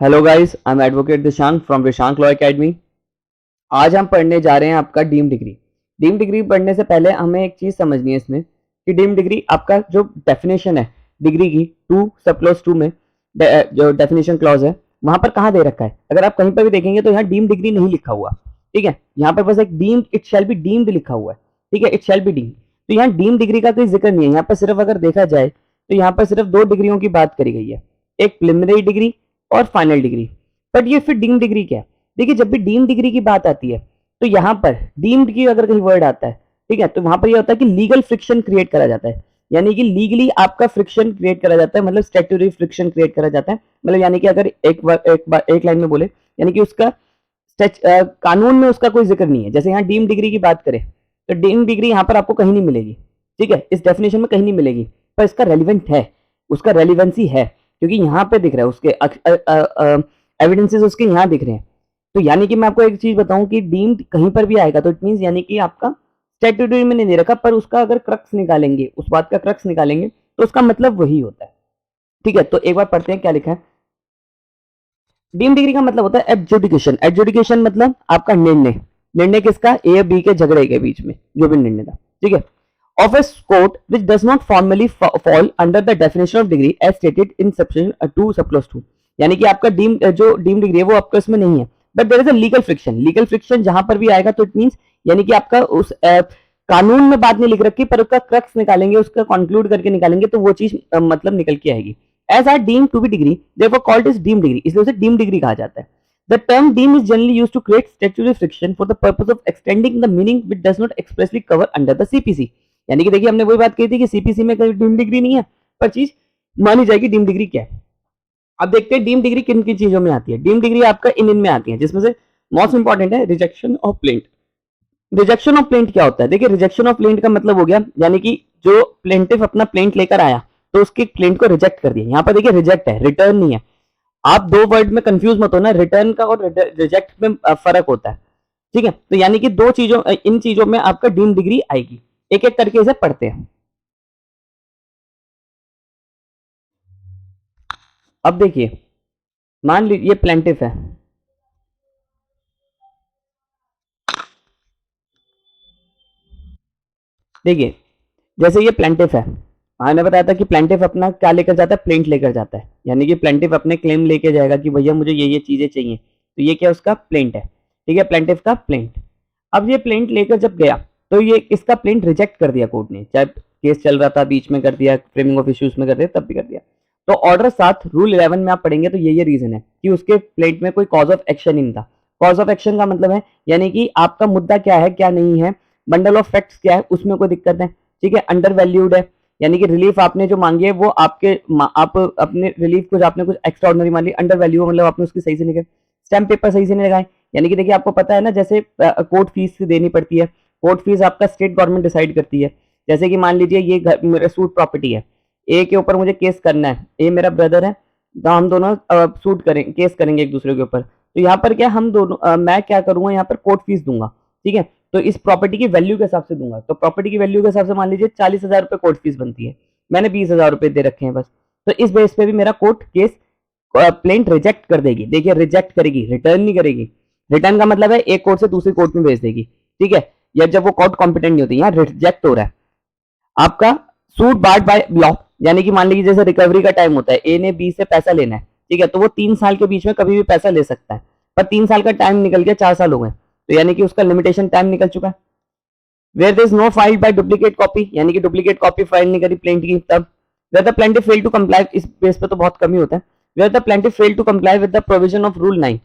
Hello guys, I am advocate Dishank from Vishank law academy. आज हम पढ़ने जा रहे हैं आपका डीम डिग्री। डीम डिग्री पढ़ने से पहले हमें एक चीज समझनी है इसमें कि डीम डिग्री आपका जो डेफिनेशन है डिग्री की 2 सब क्लॉज 2 में जो डेफिनेशन क्लॉज है वहां पर कहाँ दे रखा है। अगर आप कहीं पर भी देखेंगे तो यहाँ डीम डिग्री नहीं लिखा हुआ, ठीक है। यहाँ पर बस एक deemed, it shall be deemed लिखा हुआ है, ठीक है, इट शैल बी डीम्ड। तो यहाँ डीम डिग्री का कोई जिक्र नहीं है। यहाँ पर सिर्फ अगर देखा जाए तो यहाँ पर सिर्फ 2 डिग्रियों की बात करी गई है, एक प्रिलिमिनरी डिग्री और फाइनल डिग्री। बट ये फिर डीम डिग्री क्या है? देखिए, जब भी डीम डिग्री की बात आती है तो यहाँ पर डीम्ड की अगर कहीं वर्ड आता है, ठीक है, तो वहां पर ये होता है कि लीगल फ्रिक्शन क्रिएट करा जाता है, यानी कि लीगली आपका फ्रिक्शन क्रिएट करा जाता है, मतलब स्टैट्यूटरी फ्रिक्शन क्रिएट करा जाता है। मतलब यानी कि अगर एक लाइन में बोले, यानी कि उसका कानून में उसका कोई जिक्र नहीं है। जैसे यहाँ डीम डिग्री की बात करें तो डीम डिग्री यहाँ पर आपको कहीं नहीं मिलेगी, ठीक है, इस डेफिनेशन में कहीं नहीं मिलेगी, पर इसका रेलिवेंट है, उसका रेलिवेंसी है, क्योंकि यहाँ पे दिख रहा है उसके एविडेंसेस उसके यहाँ दिख रहे हैं। तो यानी कि मैं आपको एक चीज बताऊं कि डीम्ड कहीं पर भी आएगा तो इट मींस यानी कि आपका स्टैट्यूटरी में नहीं दे रखा, पर उसका अगर क्रक्स निकालेंगे, उस बात का क्रक्स निकालेंगे तो उसका मतलब वही होता है, ठीक है। तो एक बार पढ़ते हैं क्या लिखा है। डीम डिग्री का मतलब होता है एडजुडिकेशन। एडजुडिकेशन मतलब आपका निर्णय, निर्णय किसका? ए और बी के झगड़े के बीच में जो भी निर्णय था, ठीक है। Of a court which does not formally fall under the definition of degree as stated in section 2 sub clause 2। यानी कि आपका डीम जो डीम डिग्री है वो आपका इसमें नहीं है, but there is a legal friction. Legal friction जहां पर भी आएगा तो इट मींस यानी कि आपका उस कानून में बात नहीं लिख रखी, पर उसका क्रक्स निकालेंगे, उसका कंक्लूड करके निकालेंगे तो वो चीज मतलब निकल के आएगी। As are deem to be degree therefore called as deem degree, इसलिए उसे डीम डिग्री कहा जाता है। The term deem is generally used to create statutory friction for the purpose of extending the meaning which does not expressly cover under the CPC। यानी कि देखिए, हमने वही बात कही थी कि सीपीसी में कोई डीम डिग्री नहीं है, पर चीज मानी जाएगी डीम डिग्री क्या है। अब देखते हैं डीम डिग्री किन किन चीजों में आती है। डीम डिग्री आपका इन में आती है, जिसमें से मोस्ट इंपॉर्टेंट है rejection of plaint. Rejection of plaint क्या होता है? देखिए, रिजेक्शन ऑफ प्लेंट का मतलब हो गया यानी कि जो प्लेंटिफ अपना प्लेंट लेकर आया तो उसके प्लेंट को रिजेक्ट कर दिया। यहाँ पर देखिए रिजेक्ट है, रिटर्न नहीं है। आप दो वर्ड में कंफ्यूज मत होना, रिटर्न का और रिजेक्ट में फर्क होता है, ठीक है। तो यानी कि दो चीजों, इन चीजों में आपका डीम डिग्री आएगी। एक एक करके इसे पढ़ते हैं। अब देखिए, मान लीजिए ये प्लेंटिफ है, देखिए जैसे ये प्लेंटिफ है, मैंने बताया था कि प्लेंटिफ अपना क्या लेकर जाता है? प्लेंट लेकर जाता है। यानी कि प्लेंटिफ अपने क्लेम लेके जाएगा कि भैया मुझे ये चीजें चाहिए, तो ये क्या उसका प्लेंट है, ठीक है, प्लेंटिफ का प्लेंट। अब ये प्लेंट लेकर जब गया तो ये इसका प्लेंट रिजेक्ट कर दिया कोर्ट ने, चाहे केस चल रहा था बीच में कर दिया, फ्रेमिंग ऑफ इश्यूज में कर दिया, तब भी कर दिया। तो ऑर्डर 7 रूल 11 में आप पढ़ेंगे तो ये रीजन है कि उसके प्लेंट में कोई कॉज ऑफ एक्शन नहीं था। कॉज ऑफ एक्शन का मतलब है यानी कि आपका मुद्दा क्या है क्या नहीं है, बंडल ऑफ फैक्ट्स क्या है, उसमें कोई दिक्कत है, ठीक है। अंडर वैल्यूड है, यानी कि रिलीफ आपने जो मांगी है वो आप अपने रिलीफ कुछ आपने कुछ एक्स्ट्रा ऑर्डिनरी मान ली, अंडर वैल्यू मतलब आपने उसकी सही से नहीं, स्टैम्प पेपर सही से नहीं लगाए। यानी कि देखिए, आपको पता है ना, जैसे कोर्ट फीस देनी पड़ती है, कोर्ट फीस आपका स्टेट गवर्नमेंट डिसाइड करती है। जैसे कि मान लीजिए ये घर मेरा सूट प्रॉपर्टी है, ए के ऊपर मुझे केस करना है, ए मेरा ब्रदर है, तो हम दोनों सूट करेंगे, केस करेंगे एक दूसरे के ऊपर। तो यहाँ पर क्या हम दोनों मैं क्या करूंगा, यहाँ पर कोर्ट फीस दूंगा, ठीक है। तो इस प्रॉपर्टी की वैल्यू के हिसाब से दूंगा, तो प्रॉपर्टी की वैल्यू के हिसाब से मान लीजिए 40,000 रुपए कोर्ट फीस बनती है, मैंने 20,000 रुपए दे रखे हैं बस। तो इस बेस पे भी मेरा कोर्ट केस प्लेंट रिजेक्ट कर देगी। देखिए, रिजेक्ट करेगी, रिटर्न नहीं करेगी। रिटर्न का मतलब है एक कोर्ट से दूसरी कोर्ट में भेज देगी, ठीक है, या जब वो कोर्ट कॉम्पिटेंट नहीं होती। यहाँ रिजेक्ट हो रहा है आपका सूट बार्ड बाय लॉ, यानी कि मान लीजिए जैसे रिकवरी का टाइम होता है, ए ने बी से पैसा लेना है, ठीक है, तो वो 3 साल के बीच में कभी भी पैसा ले सकता है, पर 3 साल का टाइम निकल गया, 4 साल हो गए, तो यानी कि उसका लिमिटेशन टाइम निकल चुका है। Where there is no file by duplicate copy, यानी कि डुप्लीकेट कॉपी फाइल नहीं करी प्लेंट की, तब where the plaintiff fail to comply, इस बेस पे तो बहुत कम ही होता है, where the plaintiff fail to comply with the provision of rule 9,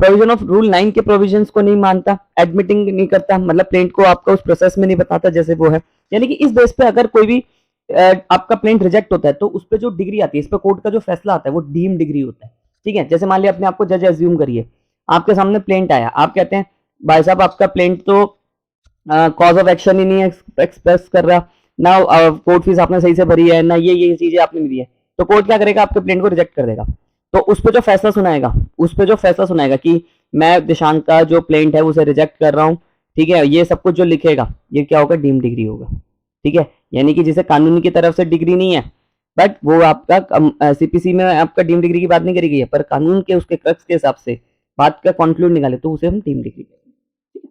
provision of rule 9 के प्रोविजंस को नहीं मानता, एडमिटिंग नहीं करता, मतलब प्लेंट को आपका उस प्रोसेस में नहीं बताता जैसे वो है। यानी कि इस बेस पे अगर कोई भी आपका प्लेंट रिजेक्ट होता है तो उस पर जो डिग्री आती है, इस पर कोर्ट का जो फैसला आता है वो डीम डिग्री होता है, ठीक है। जैसे मान लिया अपने आपको जज एज्यूम करिए, आपके सामने प्लेंट आया, आप कहते हैं भाई साहब आपका प्लेंट तो कॉज ऑफ एक्शन ही नहीं एक्सप्रेस कर रहा ना, कोर्ट फीस आपने सही से भरी है ना, ये चीजें आपने मिली है, तो कोर्ट क्या करेगा? आपके प्लेंट को रिजेक्ट कर देगा। तो उस पर जो फैसला सुनाएगा, उस पर जो फैसला सुनाएगा कि मैं दिशांक का जो प्लेंट है उसे रिजेक्ट कर रहा हूँ, ठीक है, ये सब कुछ जो लिखेगा ये क्या होगा? डीम डिग्री होगा, ठीक है। यानी कि जिसे कानून की तरफ से डिग्री नहीं है बट वो आपका सीपीसी में आपका डीम डिग्री की बात नहीं करी गई है, पर कानून के उसके क्रक्स के हिसाब से बात का कंक्लूड निकाले तो उसे हम डीम डिग्री कहेंगे।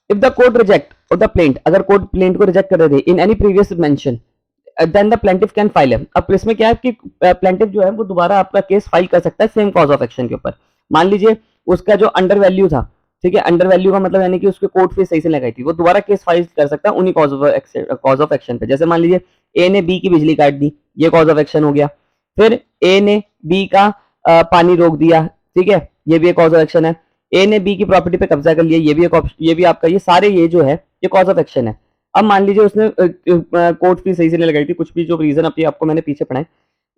इफ द कोर्ट रिजेक्ट और द प्लेंट, अगर कोर्ट प्लेंट को रिजेक्ट कर दे in any previous mention, then the plaintiff can file है। अब इसमें क्या है कि प्लेंटिफ जो है वो दोबारा आपका केस फाइल कर सकता है सेम कॉज ऑफ एक्शन के ऊपर। मान लीजिए उसका जो अंडर वैल्यू था, ठीक है, अंडर वैल्यू का मतलब यानी कि उसके कोर्ट फीस सही से लगाई थी, वो दोबारा केस फाइल कर सकता है उन्हीं कॉज ऑफ एक्शन पे। जैसे मान लीजिए ए ने बी की बिजली काट दी, ये कॉज ऑफ एक्शन हो गया। फिर ए ने बी का पानी रोक दिया, ठीक है, ये भी एक कॉज ऑफ एक्शन है। ए ने बी की प्रॉपर्टी पे कब्जा कर लिया, ये भी आपका, ये सारे ये जो है ये कॉज ऑफ एक्शन है। अब मान लीजिए उसने कोर्ट फीस सही से नहीं लगाई थी, कुछ भी जो रीजन अपनी आपको मैंने पीछे पढ़ाए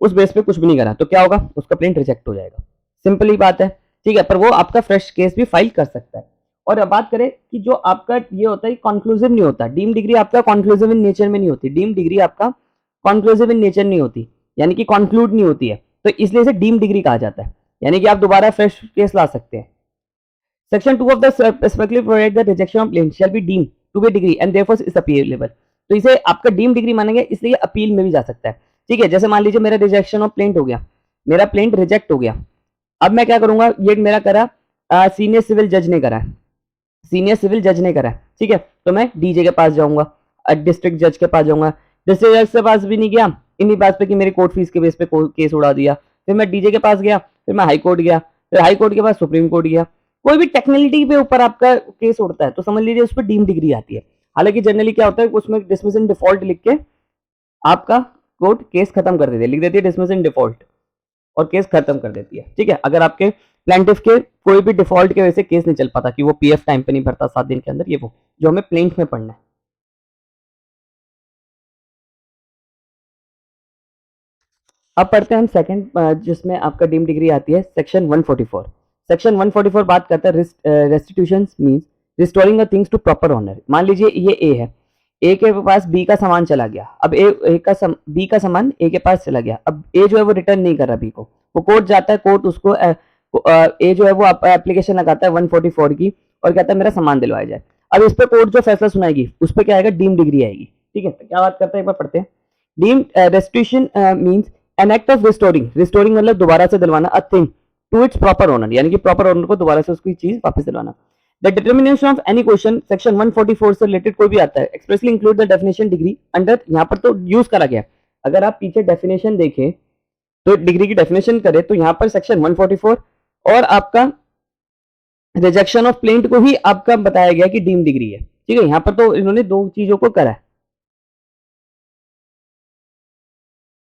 उस बेस पे कुछ भी नहीं करा, तो क्या होगा, उसका प्लेंट रिजेक्ट हो जाएगा। सिंपल ही बात है, ठीक है, पर वो आपका फ्रेश केस भी फाइल कर सकता है। और अब बात करें कि जो आपका ये होता है कंक्लूसिव नहीं होता, डीम डिग्री आपका कंक्लूसिव इन नेचर में नहीं होती, डीम डिग्री आपका कंक्लूसिव इन नेचर नहीं होती, यानी कि कंक्लूड नहीं होती है, तो इसलिए इसे डीम डिग्री कहा जाता है, यानी कि आप दोबारा फ्रेश केस ला सकते हैं। Section 2 of the specifically provide the rejection of plaint shall be deem to be degree and therefore is appealable, तो इसे आपका डीम डिग्री मानेंगे, इसलिए अपील में भी जा सकता है। ठीक है, जैसे मान लीजिए मेरा रिजेक्शन ऑफ प्लेंट हो गया, मेरा प्लेंट रिजेक्ट हो गया, अब मैं क्या करूंगा, ये मेरा करा सीनियर सिविल जज ने करा, सीनियर सिविल जज ने करा, ठीक है, तो मैं डीजे के पास जाऊंगा, डिस्ट्रिक्ट जज के पास जाऊंगा, डिस्ट्रिक्ट जज के पास भी नहीं गया, इन्हीं बात पे कि मेरी कोर्ट फीस के बेस पे केस उड़ा दिया, फिर मैं डीजे के पास गया, फिर मैं हाई कोर्ट गया, फिर हाई कोर्ट के बाद सुप्रीम कोर्ट गया, कोई भी टेक्निकलिटी पे ऊपर आपका केस उड़ता है तो समझ लीजिए उस पर डीम डिग्री आती है। हालांकि जनरली क्या होता है उसमें डिसमिस इन डिफॉल्ट लिख के आपका कोर्ट केस खत्म कर देती है, लिख देती है डिसमिस इन डिफॉल्ट और केस खत्म कर देती है। ठीक है, अगर आपके प्लेंटिफ के कोई भी डिफॉल्ट के वजह से केस नहीं चल पाता कि वो पीएफ टाइम पे नहीं भरता 7 दिन के अंदर, ये वो जो हमें प्लेंट में पढ़ना है। अब पढ़ते हैं हम सेकंड, जिसमें आपका डीम डिग्री आती है सेक्शन 144। सेक्शन 144 बात करता है restitution means restoring the things to proper owner. मान लीजिए ये ए है, ए के पास बी का सामान चला गया, अब बी का सामान ए के पास चला गया, अब ए जो है वो रिटर्न नहीं कर रहा बी को, वो कोर्ट जाता है, कोर्ट उसको ए जो है वो एप्लीकेशन लगाता है 144 की और कहता है मेरा सामान दिलवाया जाए। अब इस पर कोर्ट जो फैसला सुनाएगी उस पर क्या आएगा, डीम डिग्री आएगी। ठीक है, तो क्या बात करते हैं एक बार पढ़ते हैं। Deem restitution means an act of restoring, restoring मतलब दोबारा से दिलवाना, a thing to its proper owner, यानी कि प्रॉपर ओनर को दोबारा से उसकी चीज वापस दिलवाना। The determination of any question section 144 से रिलेटेड कोई भी आता है expressly include the definition degree under, यहाँ पर तो यूज करा गया, अगर आप पीछे डेफिनेशन देखें तो डिग्री की डेफिनेशन करें तो यहाँ पर सेक्शन 144 और आपका रिजेक्शन ऑफ प्लेंट को ही आपका बताया गया कि डीम डिग्री है। ठीक है, यहाँ पर तो इन्होंने दो चीजों को करा है,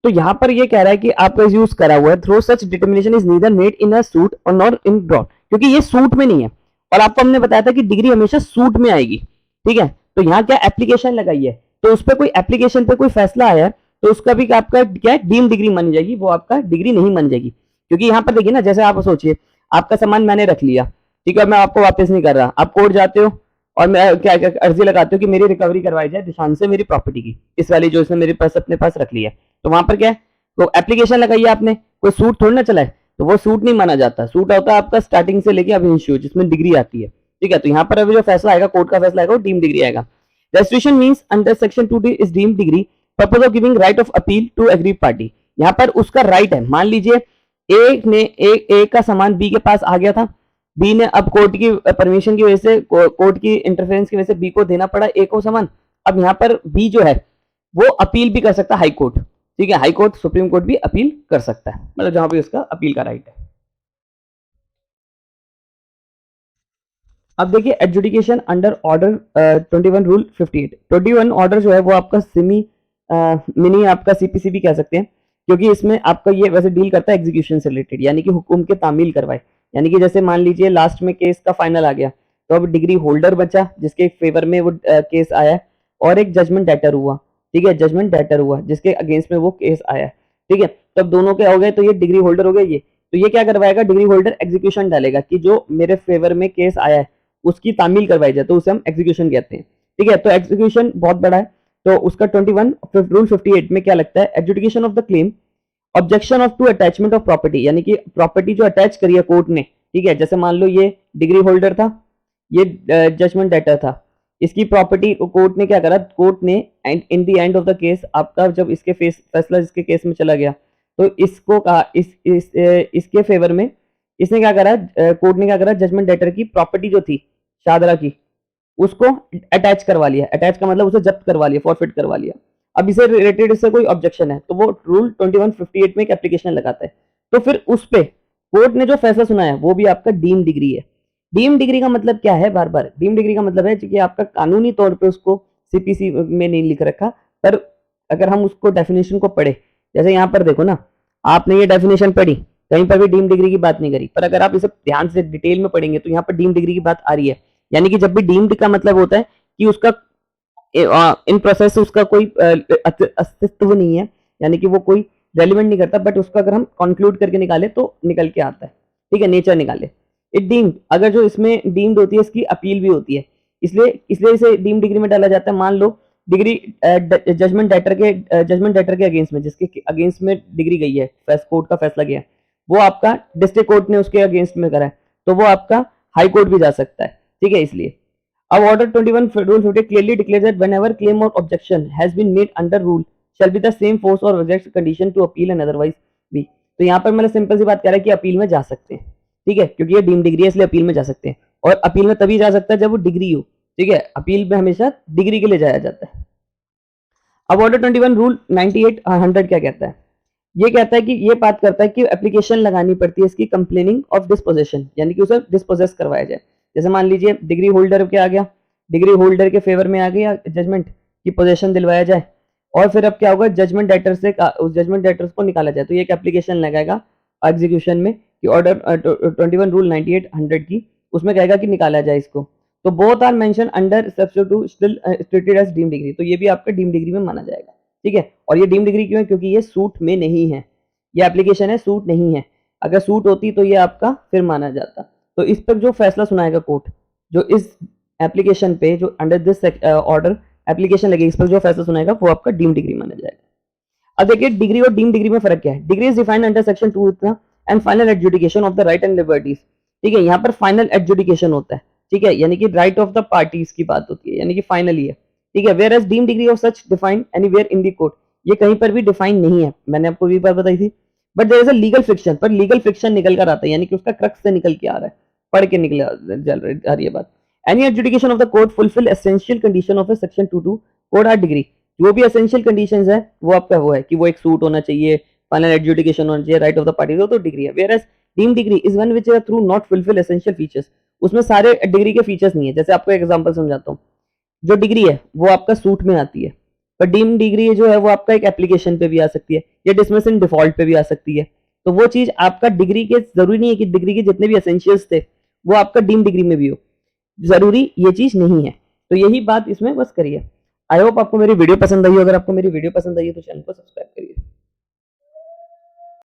तो यहां पर ये कह रहा है कि आपका यूज करा हुआ है through such determination is neither made in a suit और नॉट इन ड्रॉट, क्योंकि ये सूट में नहीं है और आपको हमने बताया था कि डिग्री हमेशा सूट में आएगी। ठीक है, तो यहाँ क्या एप्लीकेशन लगाई है, तो उस पर कोई एप्लीकेशन पे कोई फैसला आया तो उसका भी आपका क्या है, डीम डिग्री मानी जाएगी, वो आपका डिग्री नहीं मान जाएगी। क्योंकि यहाँ पर देखिए ना, जैसे आप सोचिए आपका सामान मैंने रख लिया, ठीक है, मैं आपको वापस नहीं कर रहा, आप कोर्ट जाते हो और मैं क्या क्या अर्जी लगाते हो कि मेरी रिकवरी करवाई जाए दिशान से मेरी प्रॉपर्टी की, इस वाली जो इसने मेरे पास अपने पास रख ली है, तो वहां पर क्या है, तो एप्लीकेशन लगाई है आपने, कोई सूट थोड़ी ना चला है, तो वो सूट नहीं माना जाता, सूट होता है आपका स्टार्टिंग से लेके अब इश्यू जिसमें डिग्री आती है। ठीक है, तो यहाँ पर अभी जो फैसला आएगा, कोर्ट का फैसला आएगा, वो डीम डिग्री आएगा। Restriction means under section 2D is deem degree purpose of giving right of appeal to agree party, यहाँ पर उसका राइट है। मान लीजिए ए का सामान बी के पास आ गया था, बी ने अब कोर्ट की परमिशन की वजह से, कोर्ट की इंटरफेरेंस की वजह से बी को देना पड़ा ए को सामान। अब यहाँ पर बी जो है वो अपील भी कर सकता है हाई कोर्ट, ठीक है, हाई कोर्ट सुप्रीम कोर्ट भी अपील कर सकता है, मतलब जहां भी उसका अपील का राइट है। अब देखिए adjudication under order 21 rule 58, 21 order जो है वो आपका मिनी आपका सीपीसी भी कह सकते हैं, क्योंकि इसमें आपका ये वैसे डील करता है एग्जीक्यूशन से रिलेटेड, यानी कि हुकुम के तामील करवाए, यानी कि जैसे मान लीजिए लास्ट में केस का फाइनल आ गया, तो अब डिग्री होल्डर बचा जिसके फेवर में वो केस आया, और एक जजमेंट डेटर हुआ, ठीक है, जजमेंट डेटर हुआ जिसके अगेंस्ट में वो केस आया, ठीक है, तो अब दोनों के हो गए, तो ये डिग्री होल्डर हो गया ये, तो ये क्या करवाएगा, डिग्री होल्डर एग्जीक्यूशन डालेगा कि जो मेरे फेवर में केस आया है उसकी तामील करवाई जाए, तो उसे हम एग्जीक्यूशन कहते हैं। ठीक है, तो एग्जीक्यूशन बहुत बड़ा है, तो उसका 21 रूल 58 में क्या लगता है, adjudication of the claim objection of to attachment of property, यानी कि प्रॉपर्टी जो अटैच करी है कोर्ट ने, ठीक है, जैसे मान लो ये डिग्री होल्डर था, ये जजमेंट डेटर था, इसकी प्रॉपर्टी कोर्ट ने क्या करा, कोर्ट ने in the end of the case आपका जब इसके फैसला इसके केस में चला गया तो इसको कहा इसके फेवर में इसने क्या करा, कोर्ट ने क्या करा, जजमेंट डेटर की प्रॉपर्टी जो थी शादरा की उसको अटैच करवा लिया। अटैच का मतलब उसे जब्त करवा लिया, फॉरफिट करवा लिया। अब इसे रिलेटेड इससे कोई ऑब्जेक्शन है तो वो रूल 2158 में एक एप्लीकेशन लगाता है। तो फिर उस पे कोर्ट ने जो फैसला सुनाया वो भी आपका डीम डिग्री है। डीम डिग्री का मतलब क्या है, बार बार डीम डिग्री का मतलब है कि आपका कानूनी तौर पे उसको सीपीसी में नहीं लिख रखा, पर अगर हम उसको डेफिनेशन को पढ़े, जैसे यहाँ पर देखो ना, आपने ये डेफिनेशन पढ़ी, कहीं पर भी डीम डिग्री की बात नहीं करी, पर अगर आप इसे ध्यान से डिटेल में पढ़ेंगे तो यहाँ पर डीम डिग्री की बात आ रही है। यानी कि जब भी डीम्ड का मतलब होता है कि उसका इन प्रोसेस उसका कोई अस्तित्व नहीं है, यानी कि वो कोई रेलिवेंट नहीं करता, बट उसका अगर हम कंक्लूड करके निकाले तो निकल के आता है, ठीक है, नेचर निकाले। इट डीम्ड, अगर जो इसमें डीम्ड होती है इसकी अपील भी होती है, इसलिए इसे डीम डिग्री में डाला जाता है। मान लो डिग्री जजमेंट डेटर के अगेंस्ट में, जिसके अगेंस्ट में डिग्री गई है, कोर्ट का फैसला गया, वो आपका डिस्ट्रिक्ट कोर्ट ने उसके अगेंस्ट में करा है, तो वो आपका हाई कोर्ट भी जा सकता है, ठीक है। इसलिए अब order 21 rule 50 clearly declares that whenever claim और objection has been made under rule shall be the same force और object condition to appeal and otherwise भी। तो यहाँ पर मैंने सिंपल सी बात कह रहा है कि अपील में जा सकते हैं, ठीक है, क्योंकि ये डीम डिग्री है इसलिए अपील में जा सकते हैं। और अपील में तभी जा सकता है जब वो डिग्री हो, ठीक है, अपील में हमेशा डिग्री के लिए जाया जाता है। अब ऑर्डर 21 रूल 9800 क्या कहता है, ये कहता है कि ये बात करता है कि एप्लीकेशन लगानी पड़ती है इसकी कंप्लेनिंग ऑफ डिस्पोजेशन, यानी कि उसे डिस्पोजेस करवाया जाए। जैसे मान लीजिए डिग्री होल्डर के आ गया, डिग्री होल्डर के फेवर में आ गया जजमेंट की पोजेशन दिलवाया जाए, और फिर अब क्या होगा, जजमेंट डेटर से उस जजमेंट डेटर्स को निकाला जाए। तो ये एक एप्लीकेशन लगाएगा एग्जीक्यूशन में कि ऑर्डर 21 रूल 9800 की, उसमें कहेगा कि निकाला जाए इसको। तो both are mention under substitute still treated as deem degree, तो ये भी आपका डीम डिग्री में माना जाएगा, ठीक है। और ये डीम डिग्री क्यों है, क्योंकि ये सूट में नहीं है, ये एप्लीकेशन है, सूट नहीं है। अगर सूट होती तो ये आपका फिर माना जाता। तो इस पर जो फैसला सुनाएगा कोर्ट, जो इस एप्लीकेशन पे जो अंडर दिस ऑर्डर एप्लीकेशन लगेगी, इस पर जो फैसला सुनाएगा वो आपका डीम डिग्री माना जाएगा। अब देखिए डिग्री और डीम डिग्री में फर्क क्या है। Degree is defined under section 2 and final adjudication of the right and liberties, ठीक है। यहाँ पर फाइनल एडजुडिकेशन होता है, ठीक है, यानी कि राइट ऑफ द पार्टीज की बात होती है, यानी कि फाइनली है, ठीक है। Where as deem degree of such defined anywhere in the court, ये कहीं पर भी डिफाइन नहीं है, मैंने आपको भी बार बताई थी। But there is a legal friction, पर लीगल फ्रिक्शन निकल कर आता है, यानी कि उसका क्रक्स से निकल के आ रहा है, पढ़ के निकल आ रही है बात। Any adjudication of the court fulfil essential condition of a section 22 code are degree, जो भी एसेंशियल कंडीशंस है वो आपका वो है कि वो एक सूट होना चाहिए, फाइनल एडजुडिकेशन होना चाहिए, राइट ऑफ द पार्टी, तो डिग्री है। Where as deem degree is one which through not fulfil essential features, उसमें सारे डिग्री के फीचर्स नहीं है। जैसे आपको एग्जांपल समझाता हूँ, जो डिग्री है वो आपका सूट में आती है, पर डीम डिग्री जो है वो आपका एक एप्लीकेशन पे भी आ सकती है, या डिसमिस इन डिफॉल्ट पे भी आ सकती है। तो वो चीज आपका डिग्री के जरूरी नहीं है कि डिग्री के जितने भी एसेंशियल्स थे वो आपका डीम डिग्री में भी हो, जरूरी ये चीज नहीं है। तो यही बात इसमें बस करिए। आई होप आपको मेरी वीडियो पसंद आई हो। अगर आपको मेरी वीडियो पसंद आई है तो चैनल को सब्सक्राइब करिए।